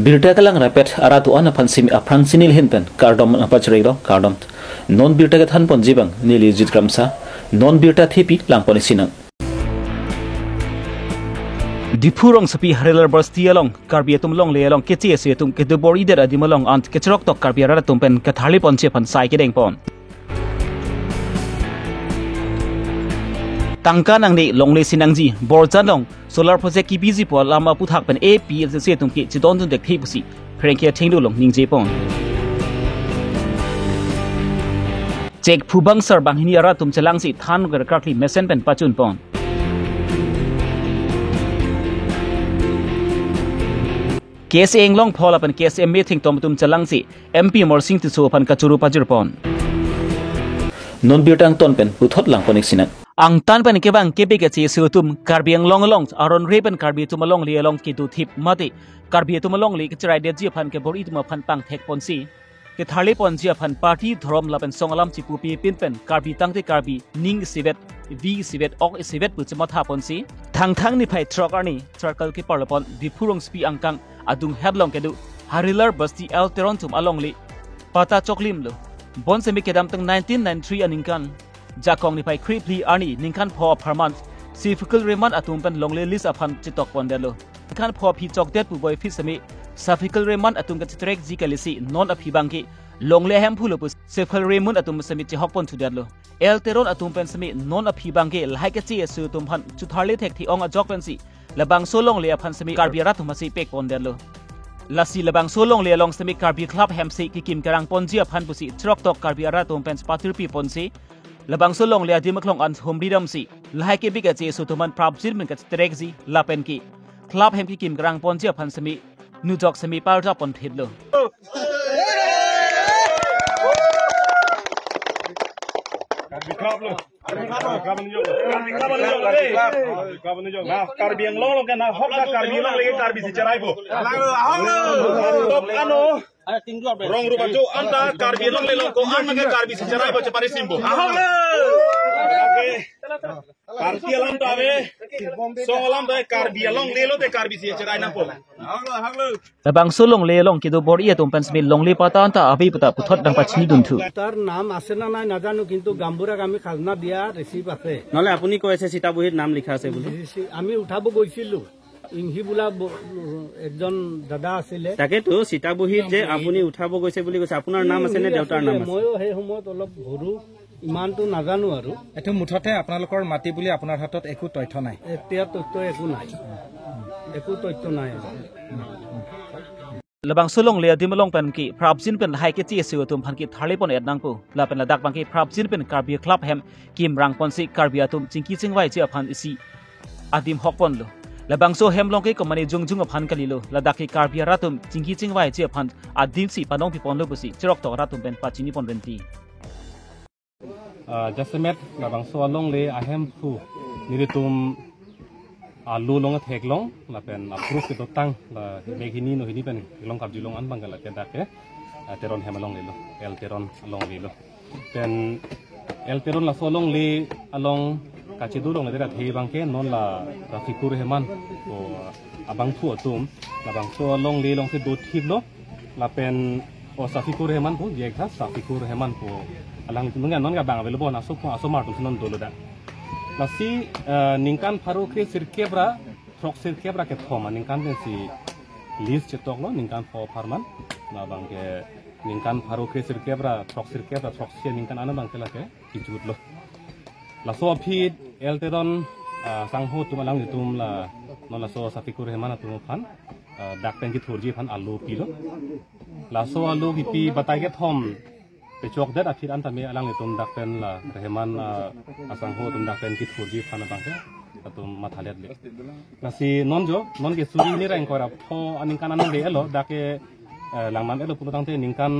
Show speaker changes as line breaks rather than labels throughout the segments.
Birta kalang rapet aratu ana fransinil hinpen kardom apachreiro kardom non birta ke than pon jibang nili jit kramsa non birta thipi langponi sinang Dipurong sapi harilar basti along karbiatum long le along kechi asetum ke debori der adimalong ant kecrok tok karbiara tumpen kathali ponche pan sai kedeng pon Tangka nang ni long le sinangji borjan long solar project ki busy po lama puthak pen AP se tum ki chidon dun dek thipusi prenkia thengdu long ningje pon Cek phubang sar banghini ara tum chalangsi than gar karkli mesen pen pachun pon Kes englong phola pan kes meeting tum chalangsi MP morsing tu so pan kachuru pajur pon Non birtang ton pen puthot lang ponik sinak Ang tan pan ke bang kebe ke chi sutum karbiang long aron repen karbi tumalong li along ki du thip mate karbi tumalong li chrai de ji phan ke bori tuma phan pang thek ponsi ke thali pon ji phan party dhrom lapen songalam chi pupi pinpen karbi tangte karbi ning sivet v sivet ok sivet pu chama tha ponsi thang ni phai trucker ni circle ki parlapon dipurong spi angkang adung headlong ke du harilar basti alteron tum along li pata choklim lo bon semi kedam tang 1993 aningkan Jakong ni pai creeply ani ningkan pho per month sifukul reman atum pen longle list aphan chitok pondelo kan pho phi chok det pu boy fi sami safikul reman atum ka chitrek ji kalisi non aphibang ki longle hem phulo pu sifukul remun atum sami chi hokpon thudelo elteron atum pen sami non aphibang ki lai ka chi asu tum phan chutharle thek thi ong ajok pen si labang solong le aphan sami karbiara thumasi pek pondelo Lasi labang solong le along sami karbi club hem se ki kim karang ponji aphan pusi trok tok karbiara tum pen patir pi ponsi Labang solong le adimaklong an humridam si lahai ke biga che sutuman prabjil min kat trekji lapen ki club hem ki kim grang ponji aphan sami nujok sami parta pon thidlo
Karbiang long kan hokda karbi long lagi karbi si cerai bu. Ano Rong rupa tu anta karbi long lelong ko an mage karbi si cerai bu cepari simbo. Karbi alam tu ave song alam tu karbi long lelo te karbi si cerai nampo.
Labang solong le along ki do bor ia tum pen sami long le pata anta avi pata puthot dang pachni dun thu
তার নাম আছে না নাই নাজানো কিন্তু গাম্বুৰাক আমি খাজনা দিয়া ৰিসিভ আছে
নহলে আপুনি কৈছে সীতাবহীত নাম লিখা আছে বুলি
আমি উঠাব গৈছিলো ইংহি বুলা একজন দাদা আছিলে
তাকেতো সীতাবহীত যে আপুনি উঠাব গৈছে বুলি কৈছে আপোনাৰ নাম আছে নে দেউতাৰ নাম আছে
ময়ো সেই সময়ত অলপ ঘৰু ইমানটো নাজানো আৰু
এটো মুঠতে আপোনালোকৰ মাটি বুলি আপোনাৰ হাতত একো তথ্য নাই
এতিয়া তথ্য একো নাই
Labang solong le adimalong pen ki prabjin pen hai ke chi asu tum phan ki thale pon ednang pu la pen ladak bang ki prabjin pen karbi club hem kim rang pon si karbi atum chingki chingwai chi aphan isi adim hokpon lo labang so hem long ke komani jungjung aphan kalilo ladak ki karbi ratum chingki chingwai chi aphan adim si panong pi pon lo busi chirok to ratum pen pachini pon renti
Jasemet labang so long le ahem pu niritum alu long thek long la pen approve ke tang la megini no hini pen long kap jilong an bangala ke dake teron hemalong le lo el teron along le lo pen el teron la so long le along kachidu long le the bangke non la rafikur heman to abang thu atum la bang so long le long se do thib lo la pen o safikur heman pu je kha safikur heman pu alang tunga non ga bang available na so ko asomar tu non dolo da Nasi ningkan paru ke sirkebra, trok sirkebra ke thoma ningkan den si list cetok lo ningkan po parman, na bang ke ningkan paru ke sirkebra, trok sia ningkan ana bang ke la ke kijut lo. La so phid elteron sangho tu malang ditum la non la so safikur hemana tu phan dak pen ki thurji phan alu pi lo. La so alu ki pi batai ke thom pe chok det aphir an tame alang tum dak pen la rehman asang ho tum dak pen ki thurji phana bangke atum mathalet le nasi non ke suri ni rang kora pho aning kanan le elo dake langman elo pulutang te ningkan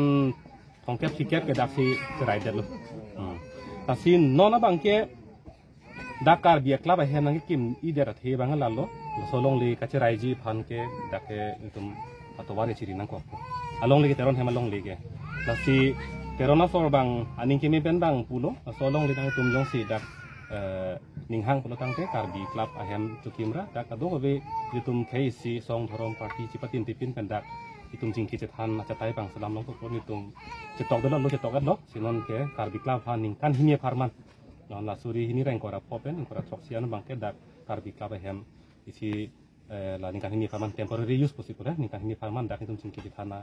thongkep sikep ke dak si rai det lo nasi non bangke dakar biak la ba henang kim i der the bang la lo solong le kachirai ji phan ke dake tum atowari chiri nang ko along le ke teron hemalong le ke nasi Kerana sorbang aning kemi pendang pulo solong le tang tum jong si dak ninghang pulo tang te karbi club ahem tu kimra dak ado ve jitum kei si song thorom party cipatin tipin pendak itum jing ki che than na cha tai pang salam long ko ni tum che tok da lo che tok lo sinon ke kar bikla phan ning kan himie farman non la suri hini reng kora popen kora choksian bang ke dak kar bikla ba hem isi la ning kan himie farman temporary use possible ning kan himie farman dak itum jing ki thana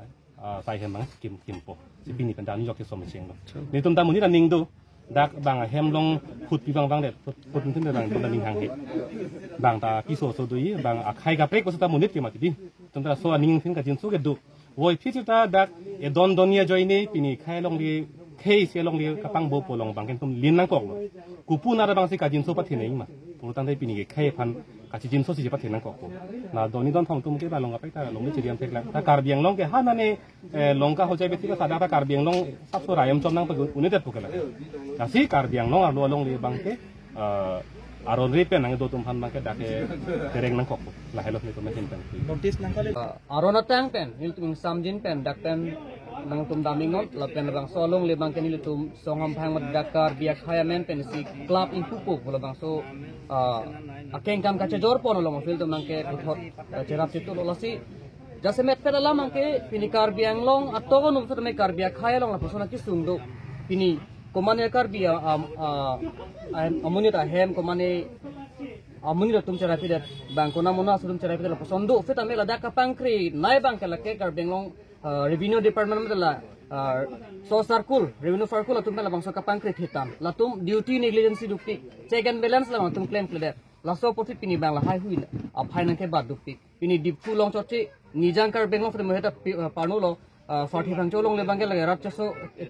sai hem bang kim po si bini kan dan yok ke som cheng lo ni tum ta muni ra ning do dak bang hem long phut pi bang det phut tin da bang da ning hang he bang ta ki so dui bang akhai ga prek ko ta munit ke mati di tum ta so ning thin ka jin su ke du woi phi ta dak e don donia joine pini khai long di khei se long di kapang bo polong bang ken tum lin nang kok lo ku pu na da bang si ka jin so pa thi nei ma pu tang dai pini ke khai phan ka jin so si pa thi nang kok ko na doni don thong tum ke ba long ga pai ta long ni chiriam thek la ta kar biang long ke ha na ne long ka ho jai be thi ka sa da kar biang long sap so rayam chom nang pa uni det pu ke la kasi kar biang long lo long li bang ke aron ripe nang do tum phan bang ke da ke tereng nang kok la hello ni to ma hin tan
notice nang kale
arona tang pen il tum samjin pen dak pen nang tum daming not la pen bang solong le bang ken il tum songam phang mat dakar biak khaya men pen si club in pupuk bola bang so akeng kam ka chejor pon lo fil tum nang ke thot cherap situ lo si jase met pe la mang ke pini kar biang long atogo num me kar biak khaya long la posona ki sungdo pini komane kar bia amunita hem komane amunita tum chera pidet bang kona mona sudum chera pidet posondo fit ame lada ka pangkri nai bang ka lake kar benglong revenue department में la so circle revenue circle tum la bang so ka pangkri thitam la tum duty negligence dukti check and balance la tum claim pleder la so profit pini bang la hai hui a finance ke bad dukti pini dip fu long chochi nijang kar benglong from heta panu lo 40 phang cholong le bang ke la rat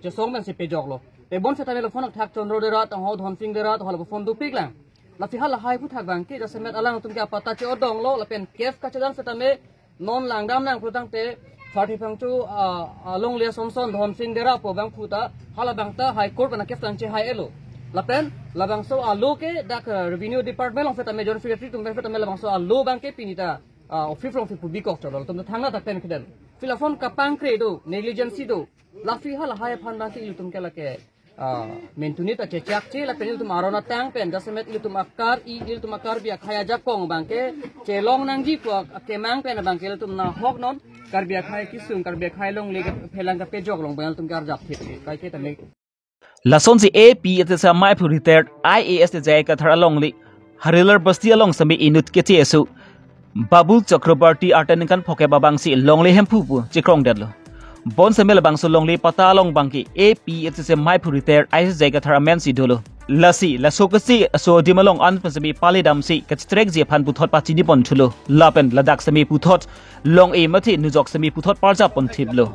chesong men se pe jog lo te bon setane lo phone thak chondro de rat ho dhon sing de rat hol phone du pik lang la fi hal hai pu thak bang ke jase met alang tum ke pata che odong lo la pen kef ka chadang setame non lang dam nang prutang te 40 phang chu long le som son dhon sing de ra po bang phuta hala bang ta high court bana kef tang che hai elo la pen la bang so alu ke dak revenue department long setame jon secretary tum setame la bang so alu bang ke pinita office from fi public of tolo tum thangna ta pen kiden filafon kapang kre do negligence do la fi hal hai phan bang ke tum ke la ke mentuni ta chechak che la penil tum arona tang pen dasemet il tum akar il tum akar bi khaya jakong bangke chelong nang ji ko kemang pen bangke tum na hok non kar bi khaya kisung kar bi khaya long le phelang ka pejok long bang tum kar jap thit kai ke tame
lason si AP it is a my retired IAS the jai ka thara long li harilar basti along sami inut ke che su babul chakrabarti artan kan phoke babang si long le hem phu pu chikrong detlo bon semel bangso longli pata long bangki AP it is a my retired IAS jai ka thara men si dolo lasi la sokasi so dimalong an pasami palidam si katstrek je phan puthot pa chini pon thulo lapen ladak sami puthot long e mathi nujok sami puthot parja pon thiblo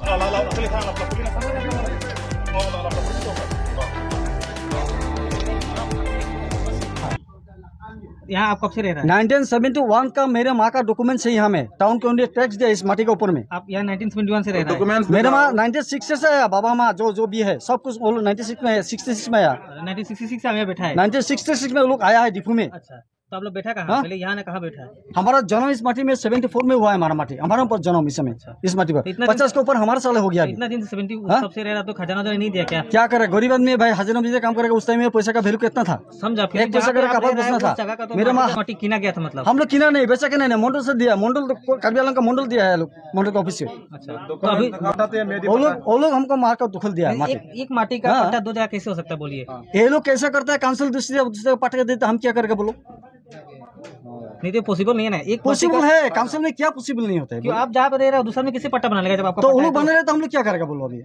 यहाँ आप कब से रह रहे हैं?
1971 का मेरे माँ का डॉक्यूमेंट है यहाँ में टाउन के अंदर टैक्स दिया इस माटी के ऊपर में।
आप यहाँ 1971 से रह रहे हैं?
मेरे माँ 96 से है, बाबा माँ जो भी है सब कुछ 96 में है, 66 में आया।
1966 से हमें बैठा है।
1966 में लोग आया है डिपू में।
अच्छा, तो आप लोग बैठा कहाँ? पहले यहाँ ने कहाँ बैठा है?
हमारा जन्म इस माटी में 74 में हुआ है, हमारा माटी हमारा ऊपर जन्म इस समय इस माटी पर 50 के ऊपर हमारा साल हो गया।
इतना दिन 70 सबसे रह रहा तो खजाना तो नहीं दिया क्या
करे? गरीब आदमी भाई हजारों में काम करेगा, उस टाइम में पैसा का वैल्यू कितना था
समझा?
एक पैसा का कपड़ा बचना था। मेरे माँ
माटी किना गया था, मतलब
हम लोग किना नहीं बेचा के नहीं, मंडल से दिया, मंडल तो कार्बियालंग का मंडल दिया है लोग, मंडल का ऑफिस से।
अच्छा, तो अभी
वो लोग हमको मार का दखल दिया।
एक माटी का पट्टा दो जगह कैसे हो सकता है बोलिए?
ये लोग कैसा करता है, काउंसिल दूसरे पट्टा देते, हम क्या करेगा बोलो?
नहीं तो पॉसिबल नहीं है ना। एक
पॉसिबल है, काउंसिल में क्या पॉसिबल नहीं होता है?
क्यों आप जहाँ पर रह रहे हो दूसरा में किसे पट्टा बना लेगा जब आपका?
तो वो लोग बना रहे तो हम लोग क्या करेगा बोलो? अभी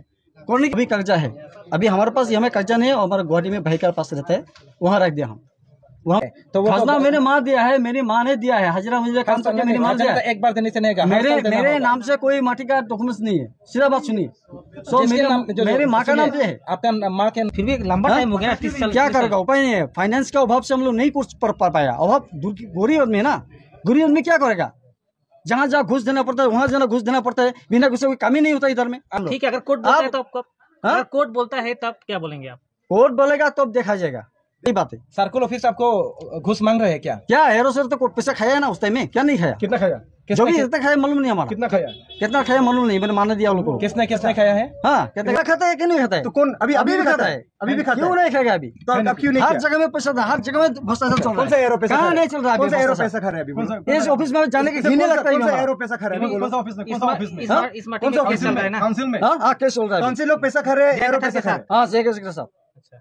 कौन अभी कर्जा है, अभी हमारे पास हमें कर्जा नहीं है, हमारे गुवाहाटी में भाई के पास रहता है, वहाँ रख दिया हम वहाँ। तो खाजना मेरे माँ दिया है, मेरी माँ ने दिया है, हजरा मुझे काम करके मेरी माँ दिया है।
एक बार देने से नहीं होगा,
मेरे नाम से कोई माटी का डॉक्यूमेंट्स नहीं है, सीधा बात सुनिए। सो मेरी माँ का नाम पे है,
आपका माँ के
फिर भी लंबा टाइम हो गया 30 साल।
क्या करेगा? उपाय नहीं है, फाइनेंस का अभाव से हम लोग नहीं कुछ कर पाया। अभाव गरीब आदमी है ना, गरीब आदमी क्या करेगा? जहाँ जहाँ घुस देना पड़ता है वहाँ जहाँ घुस देना पड़ता है, बिना घुसे कोई काम ही नहीं होता इधर में।
ठीक है, अगर कोर्ट बोलता है तो आपको, अगर कोर्ट बोलता है तब क्या बोलेंगे आप?
कोर्ट बोलेगा तो अब देखा जाएगा, ये बात है।
सर्कुल ऑफिस आपको घूस मांग रहे हैं क्या
एरो सर तो पैसा खाया ना उस टाइम में, क्या नहीं खाया?
कितना खाया?
जो भी कितना खाया मालूम नहीं हमारा।
कितना खाया
मालूम नहीं, मैंने माना दिया लोगों को।
किसने खाया है?
हाँ, कितना खाता है कि नहीं खाता है?
तो कौन अभी भी खाता है? अभी भी खाता है?
क्यों नहीं खाएगा अभी?
तो अब क्यों नहीं?
हर जगह में पैसा था, हर जगह में भ्रष्टाचार चल रहा है।
कौन सा एरो पैसा?
कहाँ नहीं चल रहा है?
कौन सा एरो पैसा खा रहे हैं अभी?
इस ऑफिस में जाने के घिने लगता है।
कौन सा एरो पैसा खा रहे हैं? कौन सा ऑफिस में?
इस माटी में केस चल रहा है ना?
काउंसिल में?
हाँ, केस चल रहा है।
कौन से लोग पैसा खा रहे हैं? एरो पैसा खा रहे हैं?
हाँ, सेक्रेटरी साहब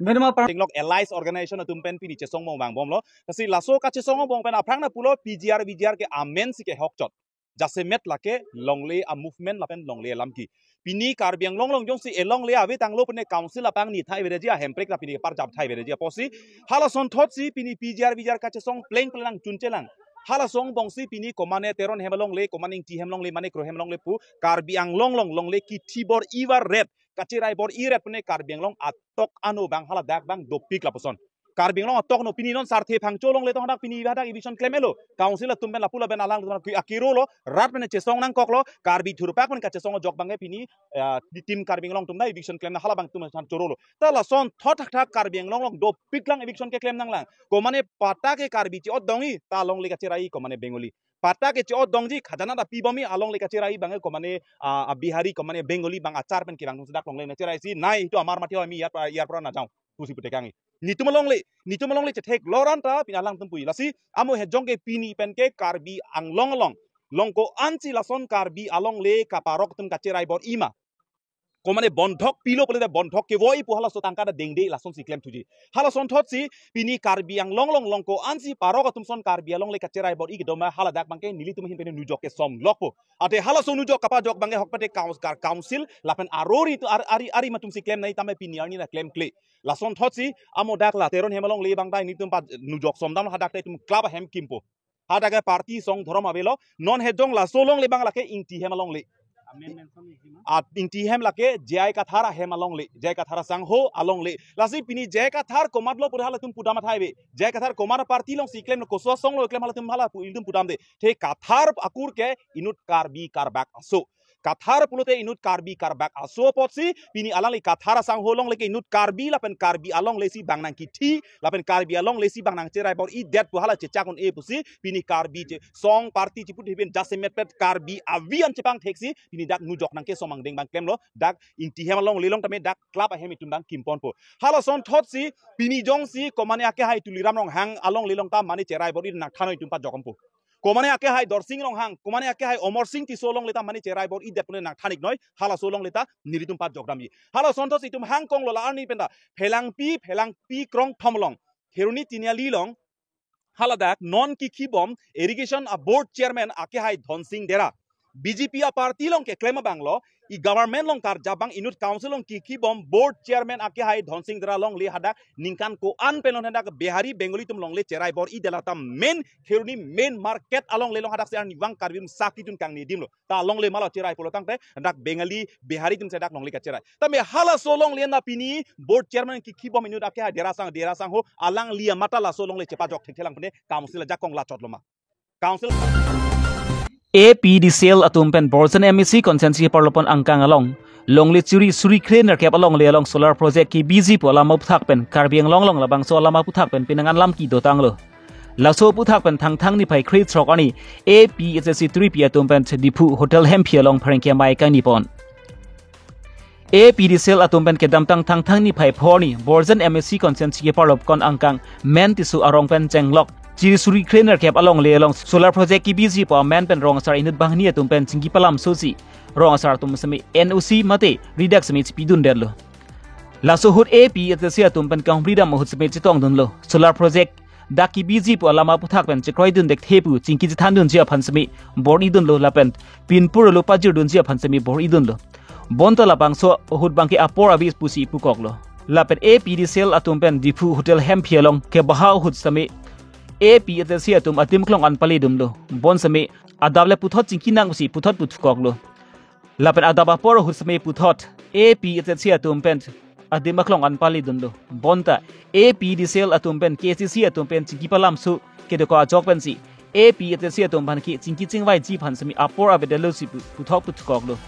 मेरे मां पर
Tinglok allies organization na tumpen pini chesong mong bang bom lo kasi laso ka chesong mong pen aprang na pulo PGR ke amen si ke hokchot jase met lake longle a movement la pen longle lam ki pini karbiang long jong si elong le ave tanglo pen council apang ni thai bereji a hemprek na pini par jab thai bereji posi hala son thot si pini PGR ka chesong pleng pelang chunchelang hala song bongsi pini komane teron hemalong le komaning ti hemlong le mane kro hemlong le pu karbiang long le ki tibor iwar red kacirai bor iret pune karbiang long atok anu bang hala dak bang dopik la poson karbiang long atok no pini non sarthe phangcho long le tong dak pini badak eviction claim elo council la tumben la pula ben alang tu akiro lo rat pene chesong nang koklo karbi thurupak pun ka chesong jok bange pini tim karbiang long tumda eviction claim na hala bang tum san chorolo ta la son thot thak karbiang long dopik lang eviction ke claim nang lang komane pata ke karbi chi odongi ta long le kacirai komane bengoli pata ke cho dongji khajana da pibomi along le kacirai bange komane bihari komane bengoli bang achar pen ki bang dak long le kacirai si nai to amar mati ami yar pra na jao pusi putekangi nitumalong le chetek loran ta pinalang tumpui lasi amo hejong ke pini pen ke karbi ang long ko anchi lason karbi along le kaparok tum kacirai bor ima komane bondhok pilo pole bondhok ke voi pu hala so tangka da dengde lason si claim tuji hala son thot si pini karbi ang long ko ansi parok tum son karbi along le kacerai bor ig doma hala dak bangke nili tum hin pen nujok ke som lokpo ate hala so nujok kapa jok bange hokpate council lapen arori tu ari matum si claim nai tame pini arni na claim kle lason thot si amo dak la teron hemalong le bang dai nitum pa nujok som dam hadak tum club hem kimpo hadaga party song dhorom abelo non hejong la solong le bang lake ingti hemalong le inti hem lake jai kathara hem along le jai kathara sangho along le lasi pini jai kathar komadlo pura hala tum pudama thaibe jai kathar komara party long si claim no koswa song lo claim hala tum hala tum pudam de the kathar akur ke inut karbi karbak aso kathar pulote inut karbi karbak aso potsi pini alang le kathara sangho long le ke inut karbi lapen karbi along le si bangnang kiti lapen karbi along le si bangnang cerai bor I det pu hala chechakon e pusi pini karbi che song party chiput heben jasemet pet karbi avian chepang theksi pini dak nujok nang ke somang deng bang claim lo dak inti hemalong lelong tame dak club hemi tundang kimpon po hala son thot si pini jong si komane ake hai tuliram rong hang along lelong ta mani cerai bor I nak thanoi tumpa jokom po komane ake hai dorsing long hang komane ake hai omor sing ti solong leta mani cerai bor I det pune nak thanik noi hala solong leta niritum pat jogdami hala son thot si tum hang kong lo la arni penda phelang pi krong thomlong heruni tiniali long hala dak non ki bom irrigation a board chairman ake hai dhon sing dera BJP a party long ke claim banglo I government long kar jabang inut council long ki bom board chairman ake hai dhon sing dera long le hada ningkan ko an penon hada behari bengali tum long le cherai bor I delata main heruni main market along le long hada se niwang karbim sakitun kang ni dimlo ta long le malo cherai polo tang te dak bengali behari tum sedak long le ka cherai ta me hala so long le na pini board chairman ki bom inut ake hai dera sang ho alang lia mata la so long le chepa jok thelang pune council ja kong la chotloma council
APDCL atumpen Borson MEC konsensi parlopon angkang along longli curi suri crane kep along le along solar project ki busy pola mau puthak pen karbiang long labang so lama puthak pen pinangan lam ki dotang lo laso puthak pen thang ni pai crate trok ani APSC 3P atumpen dipu hotel hempia long pharengkia mai kang nipon APDCL atumpen ke damtang thang ni pai phorni Borson MEC konsensi parlop kon angkang men tisu arong pen chenglok Jiri suri crane kep along le along solar project ki busy po man pen rong sar inut bahni atum pen chingi palam sosi rong sar tum sami NOC mate redax mi pidun derlo la so hut AP atse atum pen kang freedom hut sami chitong dun lo solar project daki busy po lama puthak pen chikroi dun dek thepu chingi chan dun jia phan sami bor idun lo lapen pinpur lo pajir dun jia phan sami bor idun lo bonta la bangso hut bangki apor avis pusi pukok lo lapen APDCL atum pen dipu hotel hempialong ke bahau hut sami AP atse atum atim klong an pali dum lo bon sami adable puthot chingki nang si puthot putkok lo lapen adaba por hut sami puthot AP atse atum pen adim klong an pali dum lo bonta APDCL atum pen KCC atum pen chingki palam su ke de ko ajok pen si AP atse atum ban ki chingki chingwai ji phan sami apor abedelo si puthok putkok lo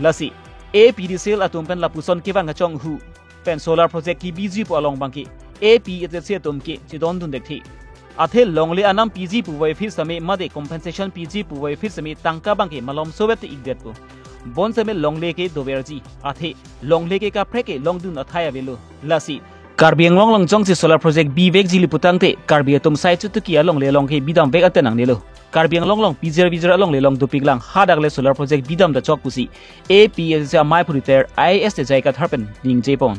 lasi APDCL atum pen la puson ki bang chong hu pen solar project ki busy po along bangki APHC तुमके चिदोन दुन देखी आथे लोंगले Anam PG पुवै फिर समे मदे compensation PG पुवै फिर समे तंका बांके मलम सोवेत इगदेत पु bone समे लोंगले के दोबेरजी आथे लोंगले के का फ्रेके लोंगदुन अथाया वेलो लासी कार्बी आंगलों लंगजों से सोलर प्रोजेक्ट बी वेग जिली पुतांगते कार्बी तुम साइट चुत किया लोंगले लोंग के बिदाम वेग अते नंगनेलो कार्बी आंगलों लंग पिजर लोंगले लोंग दुपिगलांग हादागले सोलर प्रोजेक्ट बिदाम द चौक पुसी APHC माय पुरितेर IAS ते जायका थारपेन निंग जेपन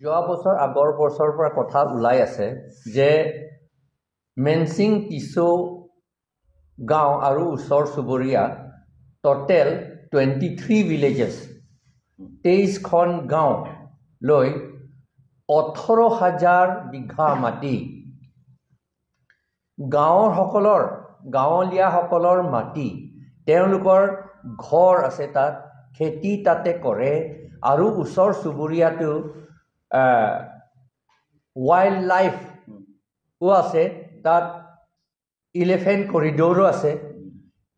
যোৱা বছৰ আগৰ বছৰৰ পৰা কথা ওলাই আছে যে মেনসিং টিসো গাঁও আৰু উচৰ সুবৰিয়া টোটেল 23 ভিলেজেস 23 খন গাঁও লৈ 18000 বিঘা মাটি গাঁৱলীয়া সকলৰ মাটি তেওঁলোকৰ ঘৰ আছে তাত খেতি তাতে কৰে আৰু উচৰ সুবৰিয়াটো वाइल्ड लाइफ वो आसे तात इलेफेंट कॉरिडोरो आसे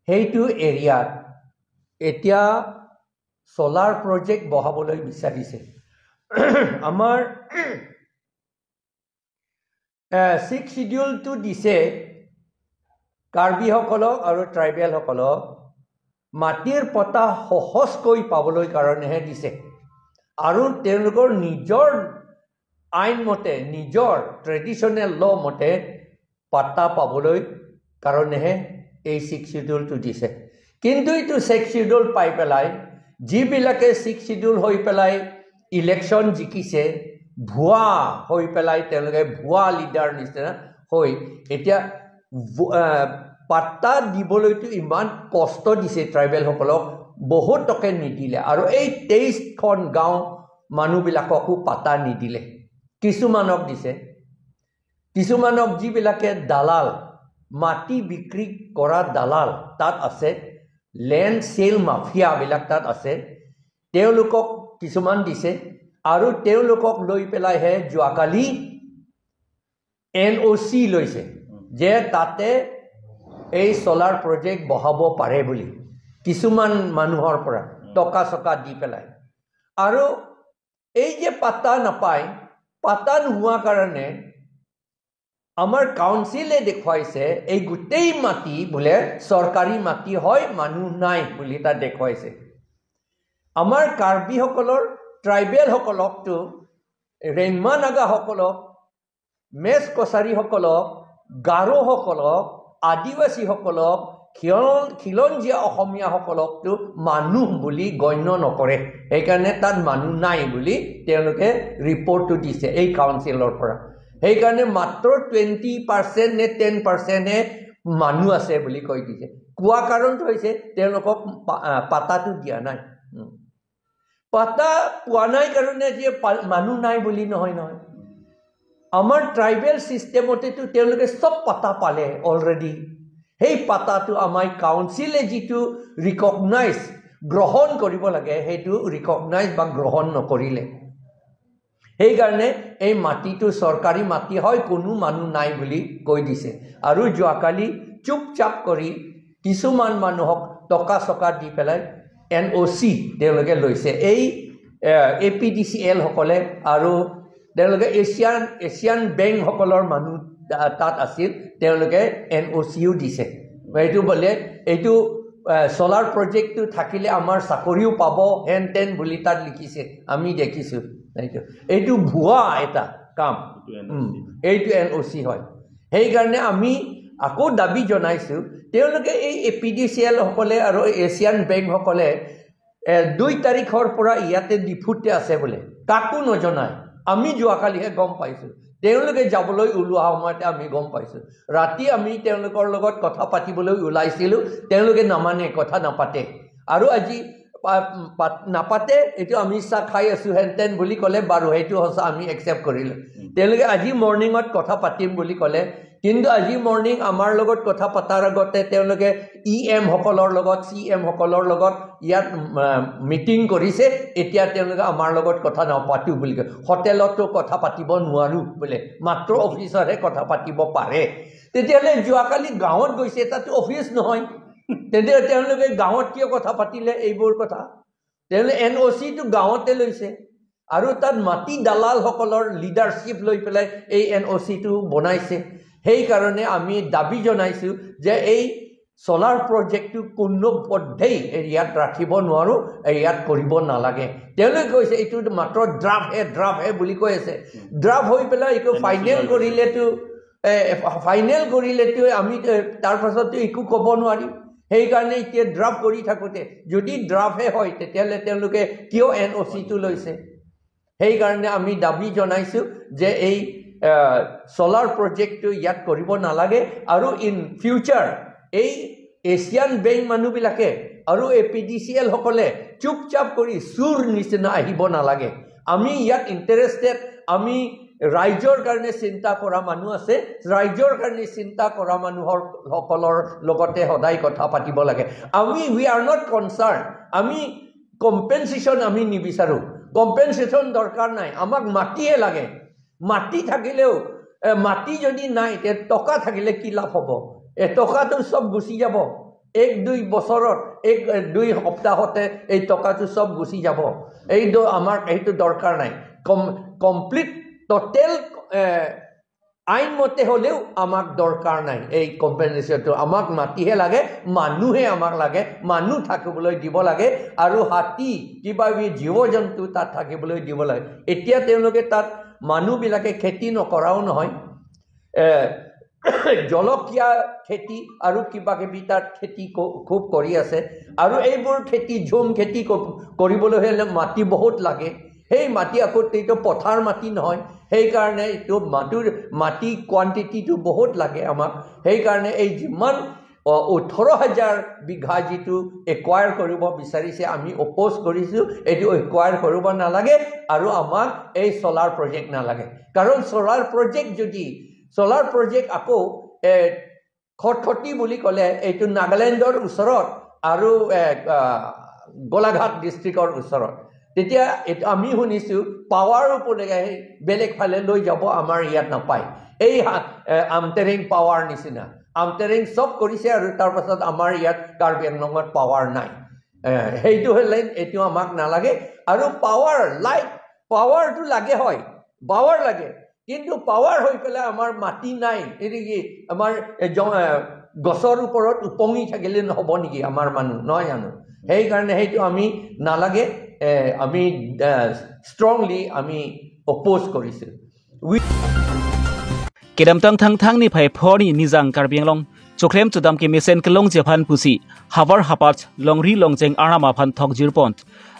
हेतु एरिया एतिया सोलार प्रोजेक्ट बहाबोलै बिचारिसे आमार 6 शेड्यूल टू दिसे कार्बी हकलक और ट्राइबल हकलक माटिर पता सहजকৈ पाবলৈ কাৰণেহে দিছে আৰু তেওঁলোকৰ নিজৰ আইন মতে নিজৰ ট্ৰেডিশনেল ল মতে পাতা পাবলৈ কাৰণেহে এই 6 শিডিউলটো দিছে কিন্তু এইটো 6 শিডিউল পাই পেলাই যিবিলাকে 6 শিডিউল হৈ পেলাই ইলেকশ্যন জিকিছে ভুৱা হৈ পেলাই তেওঁলোকে ভুৱা লিডাৰ নিচিনা হৈ এতিয়া পাতা দিবলৈতো ইমান কষ্ট দিছে ট্ৰাইবেল সকলক বহুত টকে নিদিলে আৰু এই 23 খন গাঁও মানুহবিলাককো পাতা নিদিলে কিছুমানক দিছে কিছুমানক যিবিলাকে দালাল মাটি বিক্ৰী কৰা দালাল তাত আছে ল্যান্ড সেল মাফিয়া বিলাক তাত আছে তেওঁলোকক কিছুমান দিছে আৰু তেওঁলোকক লৈ পেলাই হে যোৱাকালি NOC লৈছে যে তাতে এই সোলাৰ প্ৰজেক্ট বহাব পাৰে বুলি কিছুমান মানুহৰ পৰা টকা সকা দি পেলাই আৰু এই যে পাতা নাপায় পাতা নোহোৱা কাৰণে আমাৰ কাউন্সিলে দেখুৱাইছে এই গুটেই মাটি বলে সৰকাৰি মাটি হয় মানুহ নাই বুলি তা দেখুৱাইছে আমাৰ কাৰ্বি সকলৰ ট্ৰাইবেল সকলকটো ৰেংমা নাগা সকলক মেছ কছাৰী সকলক গাৰো সকলক আদিবাসী সকলক খিলঞ্জীয়া অসমীয়া সকলকটো মানুহ বুলি গণ্য নকৰে সেইকাৰণে তাত মানুহ নাই বুলি তেওঁলোকে ৰিপৰ্টটো দিছে এই কাউন্সিলৰ পৰা সেইকাৰণে মাত্ৰ 20% নে 10% হে মানুহ আছে বুলি কৈ দিছে কোৱা কাৰণটো হৈছে তেওঁলোকক পাতাটো দিয়া নাই পাতা পোৱা নাই কাৰণে যে মানুহ নাই বুলি নহয় আমাৰ ট্ৰাইবেল সিস্টেমতেটো তেওঁলোকে সব পাতা পালে অলৰেডি হেই পাতাটো আমাৰ কাউন্সিলে যিটো ৰিকগনাইজ গ্ৰহণ কৰিব লাগে হেইটো ৰিকগনাইজ বা গ্ৰহণ নকৰিলে এই কাৰণে এই মাটিটো সৰকাৰি মাটি হয় কোনো মানুহ নাই বুলি কৈ দিছে আৰু যোৱাকালি চুপচাপ কৰি কিছুমান মানুহক টকা সকা দি পেলাই NOC তেওঁলোকে লৈছে এই APDCL সকলে আৰু তেওঁলোকে এছিয়ান বেংক সকলৰ মানুহ তাত আছিল তেওঁলোকে NOCও দিছে এইটো বলে এইটো সোলাৰ প্ৰজেক্টটো থাকিলে আমাৰ চাকৰিও পাব হেন তেন বুলি তাত লিখিছে আমি দেখিছো এইটো ভুৱা এটা কাম এইটো NOC হয় সেই কাৰণে আমি আকৌ দাবী জনাইছো তেওঁলোকে এই APDCL সকলে আৰু এছিয়ান বেংক সকলে 2 তাৰিখৰ পৰা ইয়াতে ডিফুটে আছে বলে কাকো নজনায় আমি যোৱাকালিহে গম পাইছো তেওঁলোকে যাবলৈ ওলোৱা সময়তে আমি গম পাইছো ৰাতি আমি তেওঁলোকৰ লগত কথা পাতিবলৈ ওলাইছিলো তেওঁলোকে নামানে কথা নাপাতে আৰু আজি নাপাতে এটো আমি চা খাই আছো হেনতেন বুলি কলে বাৰু হেতু হসা আমি একসেপ্ট কৰিলো তেওঁলোকে আজি মৰ্নিংত কথা পাতিম বুলি কলে কিন্তু আজি মৰ্নিং আমাৰ লগত কথা পাতাৰ আগতে তেওঁলোকে EM সকলৰ লগত CM সকলৰ লগত ইয়াত মিটিং কৰিছে এতিয়া তেওঁলোকে আমাৰ লগত কথা নাপাতিও বুলি হোটেলতো কথা পাতিব নোৱাৰো বলে মাত্ৰ অফিচৰহে কথা পাতিব পাৰে তেতিয়ালে যোৱাকালি গাঁৱত গৈছে তাতো অফিচ নহয় তেতিয়া তেওঁলোকে গাঁৱত কিয় কথা পাতিলে এইবোৰ কথা তেওঁলোকে NOC টো গাঁৱতে লৈছে আৰু তাত মাটি দালালসকলৰ লিডাৰশ্বিপ লৈ পেলাই এই NOC-টো বনাইছে সেইকাৰণে আমি দাবী জনাইছোঁ যে এই সোলাৰ প্ৰজেক্টটো কোনোপধ্যেই এৰিয়াত ৰাখিব নোৱাৰোঁ এৰিয়াত কৰিব নালাগে তেওঁলোকে কৈছে এইটো মাত্ৰ ড্ৰাফ্টহে বুলি কৈ আছে ড্ৰাফ্ট হৈ পেলাই এইটো ফাইনেল কৰিলেতো আমি তাৰ পাছততো একো ক'ব নোৱাৰিম সেইকাৰণে এতিয়া ড্ৰাফ্ট কৰি থাকোঁতে যদি ড্ৰাফ্টহে হয় তেতিয়াহ'লে তেওঁলোকে কিয় NOC-টো লৈছে সেইকাৰণে আমি দাবী জনাইছোঁ যে এই সোলাৰ প্ৰজেক্টটো ইয়াত কৰিব নালাগে আৰু ইন ফিউচাৰ এই এছিয়ান বেংক মানুহবিলাকে আৰু APDCL সকলে চুপচাপ কৰি চুৰ নিচিনা আহিব নালাগে আমি ইয়াত ইণ্টাৰেষ্টেড আমি ৰাইজৰ কাৰণে চিন্তা কৰা মানুহ আছে ৰাইজৰ কাৰণে চিন্তা কৰা মানুহৰ সকলৰ লগতে সদায় কথা পাতিব লাগে আমি উই আৰ নট কনচাৰ্ন আমি কম্পেনচেশ্যন আমি নিবিচাৰোঁ কম্পেনচেশ্যন দৰকাৰ নাই আমাক মাটিহে লাগে মাটি থাকিলেও মাটি যদি নাই টকা থাকিলে কি লাভ হ'ব টকাটো চব গুচি যাব 1-2 বছৰত 1-2 সপ্তাহতে এই টকাটো চব গুচি যাব এইটো আমাৰ এইটো দৰকাৰ নাই কমপ্লিট টোটেল আইন মতে হ'লেও আমাক দৰকাৰ নাই এই কম্পেনচেশ্যনটো আমাক মাটিহে লাগে মানুহে আমাক লাগে মানুহ থাকিবলৈ দিব লাগে আৰু হাতী কিবা জীৱ জন্তু তাত থাকিবলৈ দিব লাগে এতিয়া তেওঁলোকে তাত মানুহবিলাকে খেতি নকৰাও নহয় জলকীয়া খেতি আৰু কিবা কিবি তাত খেতি খুব কৰি আছে আৰু এইবোৰ খেতি ঝুম খেতি কৰিবলৈ হ'লে মাটি বহুত লাগে সেই মাটি আকৌ এইটো পথাৰ মাটি নহয় সেইকাৰণে এইটো মাটি কোৱান্টিটিটো বহুত লাগে আমাক সেইকাৰণে এই যিমান 18,000 বিঘা যিটো একুৱায়াৰ কৰিব বিচাৰিছে আমি অপ'জ কৰিছোঁ এইটো একুৱায়াৰ কৰিব নালাগে আৰু আমাক এই সোলাৰ প্ৰজেক্ট নালাগে কাৰণ সোলাৰ প্ৰজেক্ট আকৌ খটখটি বুলি ক'লে এইটো নাগালেণ্ডৰ ওচৰত আৰু গোলাঘাট ডিষ্ট্ৰিক্টৰ ওচৰত তেতিয়া আমি শুনিছোঁ পাৱাৰ ওপৰতে বেলেগ ফালে লৈ যাব আমাৰ ইয়াত নাপায় এই আমটেৰিং পাৱাৰ নিচিনা আমটেৰিং চব কৰিছে আৰু তাৰ পাছত আমাৰ ইয়াত কাৰ্বি আংলঙত পাৱাৰ নাই সেইটো হ'লে এইটো আমাক নালাগে আৰু পাৱাৰটো লাগে হয় পাৱাৰ লাগে কিন্তু পাৱাৰ হৈ পেলাই আমাৰ মাটি নাই এইটো কি আমাৰ গছৰ ওপৰত উপঙি থাকিলে নহ'ব নেকি আমাৰ মানুহ নহয় জানো সেইকাৰণে সেইটো আমি নালাগে আমি ষ্ট্ৰংলি আমি অপ'জ কৰিছোঁ
kedamtang thang ni phai phori nijang karbianglong choklem chudam ke mesen kelong jephan pusi havar hapat longri longjeng arama phan thokjir pont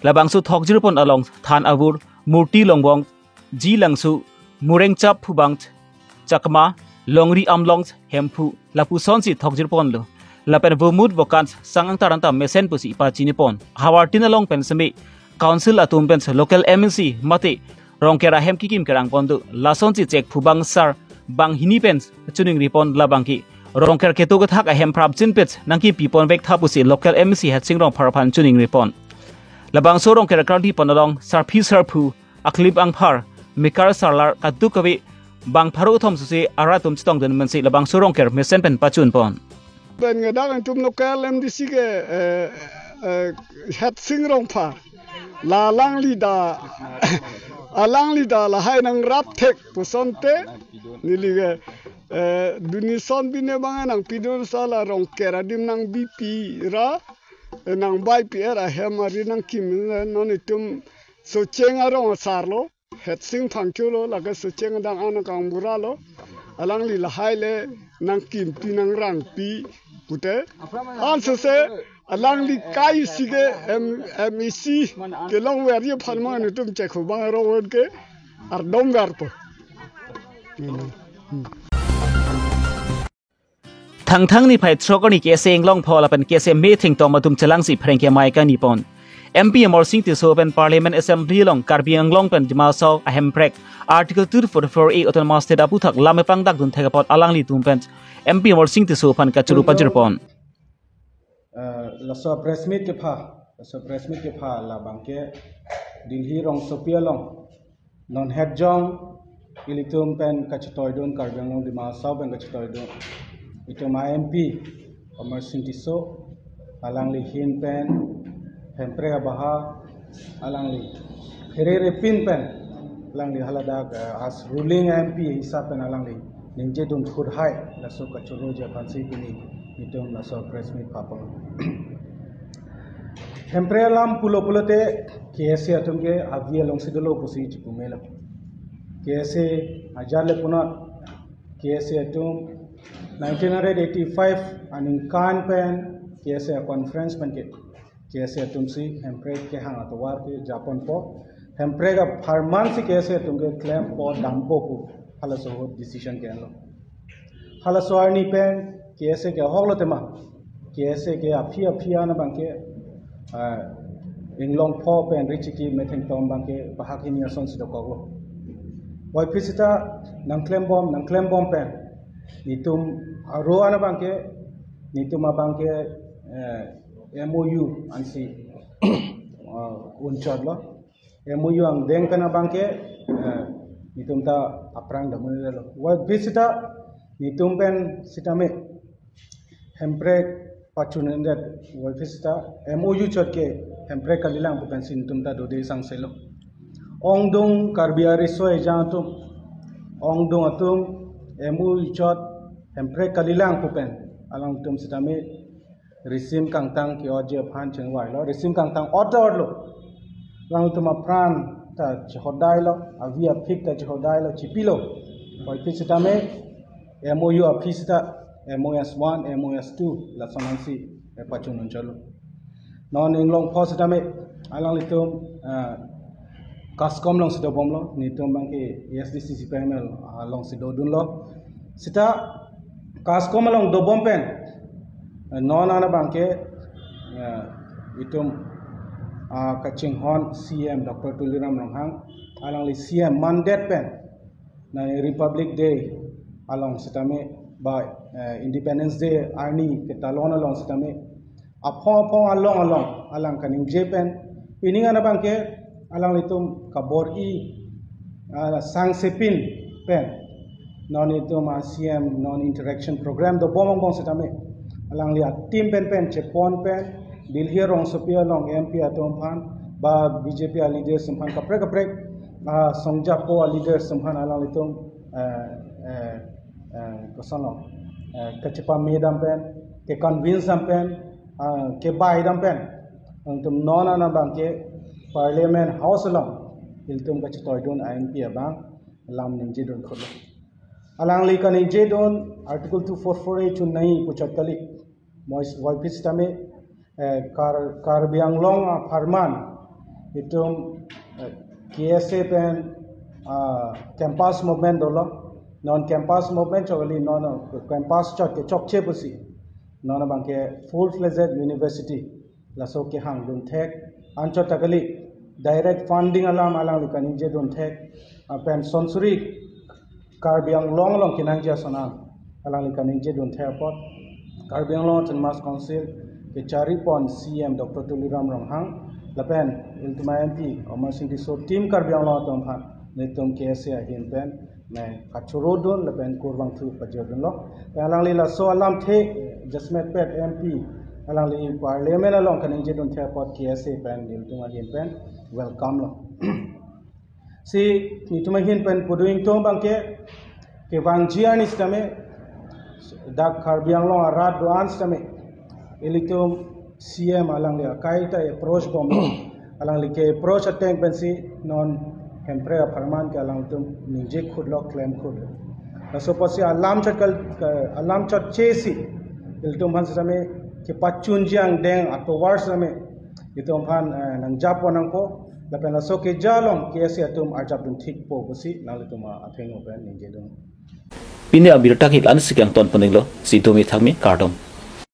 labangsu thokjir pont along than abur murti longbong ji langsu mureng chap phubang chakma longri amlong hempu lapu sonsi thokjir pont lo lapen bumut bokant sangang taranta mesen pusi pa chini pon hawar tinalong pensemi council atum pens local MNC mate rongkera hemki kim kerang pondu lasonsi chek phubang sar bang hini pens chuning ripon labangki rongker ketu ga thak ahem prabjin pets nangki pipon bek thapusi local MC hatching rong pharphan chuning ripon labang so rongker kardi ponalong sarphi sarphu aklip angphar mikar sarlar kadu kabi bang pharu thom susi ara tum chitong den mansi labang so rongker mesen pen pachun pon
ben ngadang tum local MDC ke hatching rong phar la lang lida alang lida la hai nang rap thek pusonte nilige dunison bine banga nang pidon sala rong keradim nang BP ra nang bai pera hemari nang kim nonitum so chenga rong sarlo hetsing thangchulo laga so chenga dang ana kang buralo alang li la hai le nang kim pi nang rang pi pute also se alang li kai sige MEC ke long wer ye phalma ni tum che khu bang ro ke ar dom wer po
thang ni phai throkoni ke seng long phola pen ke se meeting to matum chalangsi phrengke mai ka ni pon MP Amor Singh ti so pen Parliament Assembly long Karbi Anglong pen Dimao ahem prek Article 244A autonomous state apu thak lame pang dak dun thegapot alangli tum pen MP Amor Singh ti so pan ka churu pajir pon
laso press meet ke pha la bangke dilhi rong sopia long non head jong ilitum pen kachtoy don Karbi Anglong Dimao pen kachtoy don itu ma MP Amor Singh ti so alangli hin pen hempre baha alangli Kere pin pen lang li halada as ruling MP isa pen lang li ninje dun khud hai la so ka choro ja pansi pini itom la so press meet papang Hemprelam pulo-pulote KSA atumge avia long sidolo pusi chipumela KSA ajale punat KSA atum 1985 aning kan pen KSA conference pen ke KSA atum si hempre ke hang atwar ke Japan po hempre ga farman si KSA atumge claim po dampo ku halaso decision ke lo halaso arni pen KSA ke hoglo tema KSA ke afia na bangke Inglong po pen richiki meting tom bangke bahakini ason sidokoglo Wai pisita nang claim bomb pen nitum aroana bangke nitum abangke MOU ansi unchadlo MOU ang deng kana bangke nitum ta aprang damunelo Wai pisita nitum pen sitame hempre Pachunendet Wolfista MOU chotke hempre kalilang pu pensin tumta dode sang selo ongdong karbiari soe jantum ongdong atum MOU chot hempre kalilang pu pen alang tum sitame risim kangtang ki oje phan chengwai lo risim kangtang order lo lang tum pran ta chodai lo avia phik ta chodai lo chipilo Wolfista me MOU apista MOS1, MOS2 la sonansi pachunun chalo non inglong positame alang litum kaskom long sido bomlo nitum bangke SDCC panel long sido dunlo sita kaskom long do bompen non ana bangke itum kaching hon CM Dr. Tuliram Ronghang alang li CM mandate pen na Republic Day along sitame by Independence Day arni ketalon along sitame apong along alang kaning Japan pininga na bangke alang litum kabor sang sepin pen non itum CM non interaction program do bomong bong sitame alang li team pen chepon pen Delhi rong sopia long MP atom phan ba BJP leaders phan kaprek songjapo leaders phan alang litum kosono kecepa medam pen ke convince pen ke bai dam pen untuk nona na bangke parliament house long iltum ka chitoy don IMP abang lam ninje don kholo alang li kan ninje don article 244A chun nahi puchat kali mois voice tame kar biang long farman itum KSA pen campus movement dolo non campus movement chogli non campus chokche pusi non bangke full fledged university la so ke hang dun thek ancho takali direct funding alam likan je dun thek pen sonsuri karbiang long kinang ja sona alang likan je dun thek pot karbiang long mas council ke chari pon CM Dr. Tuliram Ronghang la pen iltuma MP Omar Singh so team karbiang long tom phan netum KSA hin pen मैं कचरोडोन लेकिन कोरबांग थु पजोडोन लो along लीला सो अलाम थे जसमेट पेट MP along ली parliament along cunning जेडोन थे pot KSA pen निलतुमा हिन pen welcome लो सी नितुमा हिन pen पुडुइंग तो बांके के वांजिया निस्तमे दाग खारबियांग लो रात दोआन स्तमे इलितुम CM अलांग ले काइता अप्रोच बम अलांग ली के अप्रोच अटैक पेंसी नॉन hempre farman ke alang tum ninje khud lo claim khud so pasi alam chat chesi iltum han same ke pachun jiang deng ato war same itum han nang japo nang po la pen so ke jalong ke se atum arjap dum thik po busi nalitum atheng open ninje dum
pinde abir takik an sikang ton paninglo si tumi thakmi kardom